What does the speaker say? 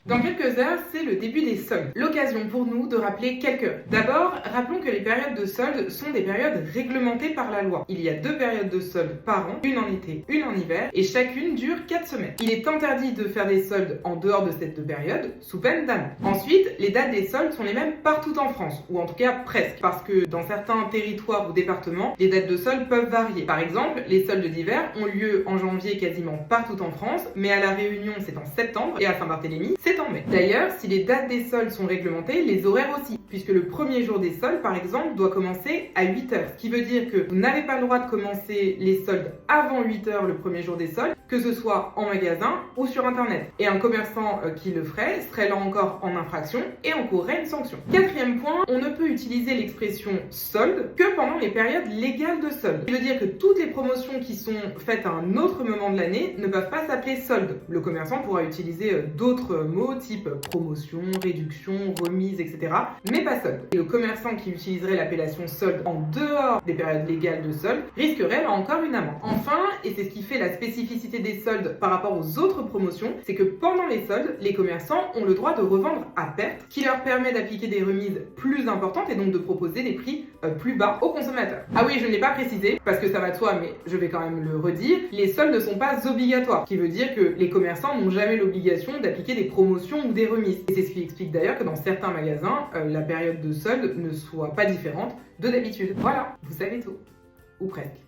Dans quelques heures, c'est le début des soldes. L'occasion pour nous de rappeler quelques. D'abord, rappelons que les périodes de soldes sont des périodes réglementées par la loi. Il y a 2 périodes de soldes par an, une en été, une en hiver, et chacune dure 4 semaines. Il est interdit de faire des soldes en dehors de ces 2 périodes, sous peine d'amende. Ensuite, les dates des soldes sont les mêmes partout en France, ou en tout cas presque, parce que dans certains territoires ou départements, les dates de soldes peuvent varier. Par exemple, les soldes d'hiver ont lieu en janvier quasiment partout en France, mais à La Réunion c'est en septembre, et à Saint-Barthélemy c'est en mai. D'ailleurs, si les dates des soldes sont réglementées, les horaires aussi, puisque le premier jour des soldes, par exemple, doit commencer à 8h, ce qui veut dire que vous n'avez pas le droit de commencer les soldes avant 8h le premier jour des soldes, que ce soit en magasin ou sur internet. Et un commerçant qui le ferait serait là encore en infraction et encourrait une sanction. Quatrième point, on ne peut utiliser l'expression solde que pendant les périodes légales de solde. Ce qui veut dire que toutes les promotions qui sont faites à un autre moment de l'année ne peuvent pas s'appeler solde. Le commerçant pourra utiliser d'autres mots type promotion, réduction, remise, etc. mais pas solde. Et le commerçant qui utiliserait l'appellation solde en dehors des périodes légales de solde risquerait là encore une amende. Enfin, et c'est ce qui fait la spécificité des soldes par rapport aux autres promotions, c'est que pendant les soldes, les commerçants ont le droit de revendre à perte, qui leur permet d'appliquer des remises plus importantes et donc de proposer des prix plus bas aux consommateurs. Ah oui, je ne l'ai pas précisé parce que ça va de soi, mais je vais quand même le redire, les soldes ne sont pas obligatoires, ce qui veut dire que les commerçants n'ont jamais l'obligation d'appliquer des promotions ou des remises. Et c'est ce qui explique d'ailleurs que dans certains magasins, la période de solde ne soit pas différente de d'habitude. Voilà, vous savez tout. Ou presque.